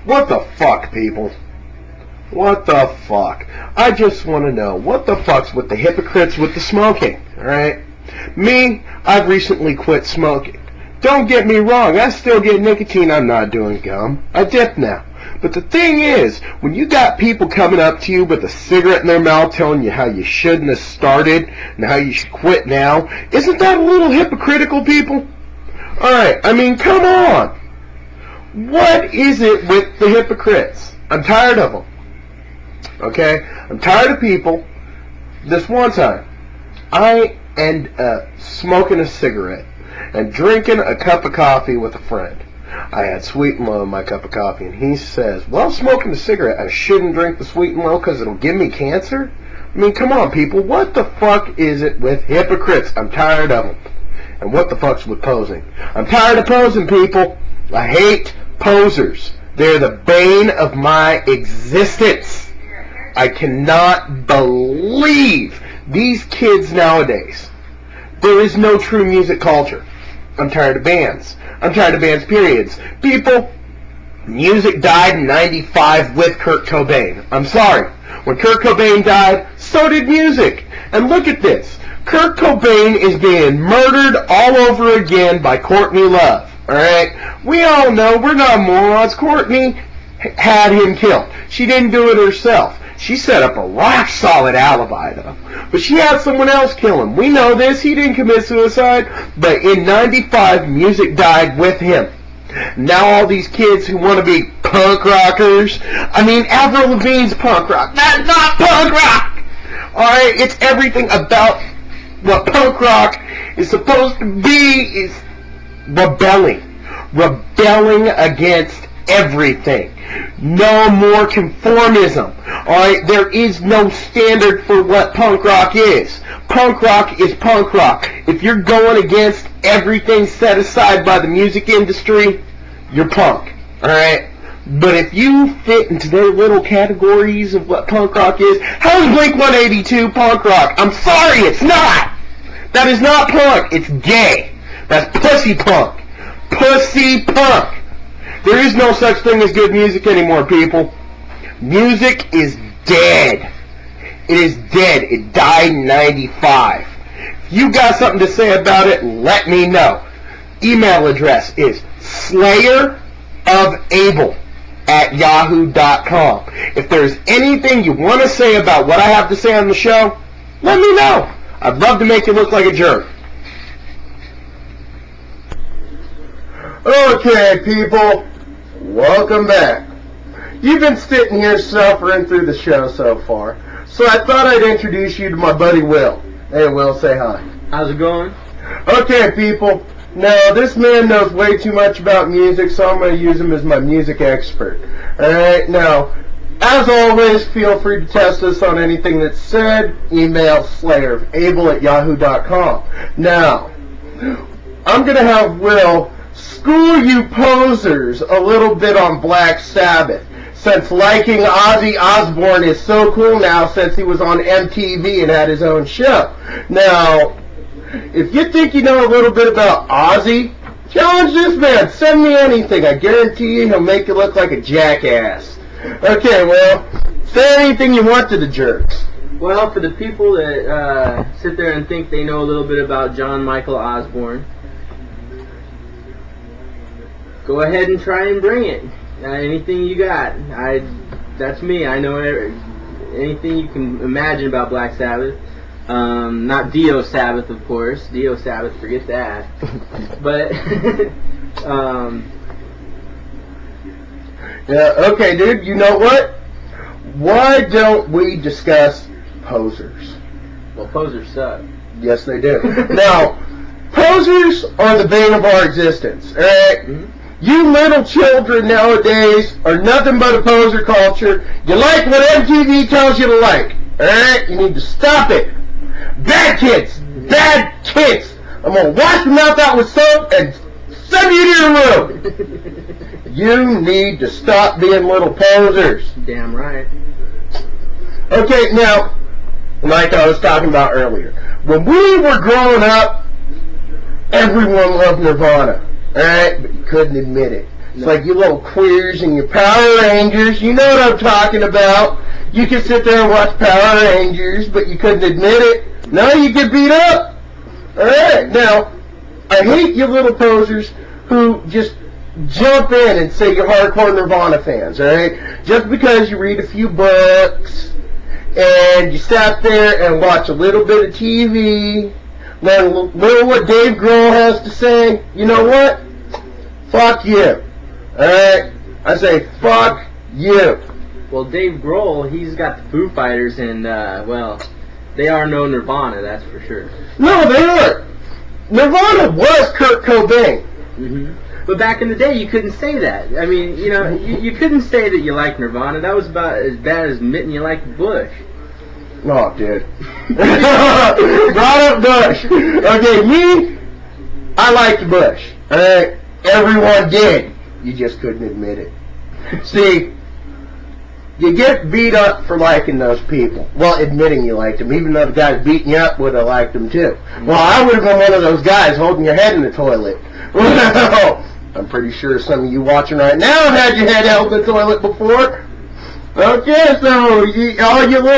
What the fuck, people? What the fuck? I just want to know, what the fuck's with the hypocrites with the smoking, alright? Me, I've recently quit smoking. Don't get me wrong, I still get nicotine, I'm not doing gum. I dip now. But the thing is, when you got people coming up to you with a cigarette in their mouth telling you how you shouldn't have started and how you should quit now, isn't that a little hypocritical, people? Alright, I mean, come on. What is it with the hypocrites? I'm tired of them. Okay? I'm tired of people. This one time, I end up smoking a cigarette and drinking a cup of coffee with a friend. I had sweet and low in my cup of coffee, and he says, well, smoking a cigarette, I shouldn't drink the sweet and low because it'll give me cancer? I mean, come on, people. What the fuck is it with hypocrites? I'm tired of them. And what the fuck's with posing? I'm tired of posing, people. I hate posers. They're the bane of my existence. I cannot believe these kids nowadays. There is no true music culture. I'm tired of bands. I'm tired of bands, periods. People, music died in '95 with Kurt Cobain. I'm sorry. When Kurt Cobain died, so did music. And look at this. Kurt Cobain is being murdered all over again by Courtney Love. Alright? We all know we're not morons. Courtney had him killed. She didn't do it herself. She set up a rock-solid alibi, though. But she had someone else kill him. We know this. He didn't commit suicide. But in '95, music died with him. Now all these kids who want to be punk rockers. I mean, Avril Lavigne's punk rock. That's not punk rock! Alright? It's everything about what punk rock is supposed to be is rebelling against everything. No more conformism. Alright, there is no standard for what punk rock is. Punk rock is punk rock. If you're going against everything set aside by the music industry, you're punk. Alright? But if you fit into their little categories of what punk rock is, how is Blink-182 punk rock? I'm sorry, it's not! That is not punk, it's gay. That's pussy punk. Pussy punk. There is no such thing as good music anymore, people. Music is dead. It is dead. It died in '95. If you got something to say about it, let me know. Email address is slayerofabel@yahoo.com. If there's anything you want to say about what I have to say on the show, let me know. I'd love to make you look like a jerk. Okay, people, welcome back. You've been sitting here suffering through the show so far, so I thought I'd introduce you to my buddy Will. Hey, Will, say hi. How's it going? Okay, people, now this man knows way too much about music, so I'm going to use him as my music expert. Alright, now, as always, feel free to test us on anything that's said. Email slayerofabel@yahoo.com. Now, I'm going to have Will school you posers a little bit on Black Sabbath, since liking Ozzy Osbourne is so cool now since he was on MTV and had his own show. Now, if you think you know a little bit about Ozzy, challenge this man. Send me anything. I guarantee you he'll make you look like a jackass. Okay, well, say anything you want to the jerks. Well, for the people that sit there and think they know a little bit about John Michael Osborne, go ahead and try and bring it. Anything you got. That's me. I know anything you can imagine about Black Sabbath. Not Dio Sabbath, of course. Dio Sabbath, forget that. But, yeah, okay, dude, you know what? Why don't we discuss posers? Well, posers suck. Yes, they do. Now, posers are the bane of our existence, alright? You little children nowadays are nothing but a poser culture. You like what MTV tells you to like, alright? You need to stop it. Bad kids! Bad kids! I'm gonna wash your mouth out with soap and send you to your room! You need to stop being little posers. Damn right. Okay, now, like I was talking about earlier, when we were growing up, everyone loved Nirvana, alright? But you couldn't admit it. It's like you little queers and your Power Rangers, you know what I'm talking about. You could sit there and watch Power Rangers, but you couldn't admit it. Now you get beat up. Alright, now, I hate you little posers who just jump in and say you're hardcore Nirvana fans, alright? Just because you read a few books, and you sat there and watch a little bit of TV, learn a little what Dave Grohl has to say, you know what? Fuck you. Alright? I say, fuck you. Well, Dave Grohl, he's got the Foo Fighters, and, well, they are no Nirvana, that's for sure. No, they aren't. Nirvana was Kurt Cobain. But back in the day, you couldn't say that. I mean, you know, you couldn't say that you liked Nirvana. That was about as bad as admitting you liked Bush. Oh, dude. Brought up Bush. Okay, me, I liked Bush. Alright? Everyone did. You just couldn't admit it. See, you get beat up for liking those people. Well, admitting you liked them. Even though the guys beating you up would have liked them too. Well, I would have been one of those guys holding your head in the toilet. Well, I'm pretty sure some of you watching right now have had your head held in the toilet before. Okay, so all you little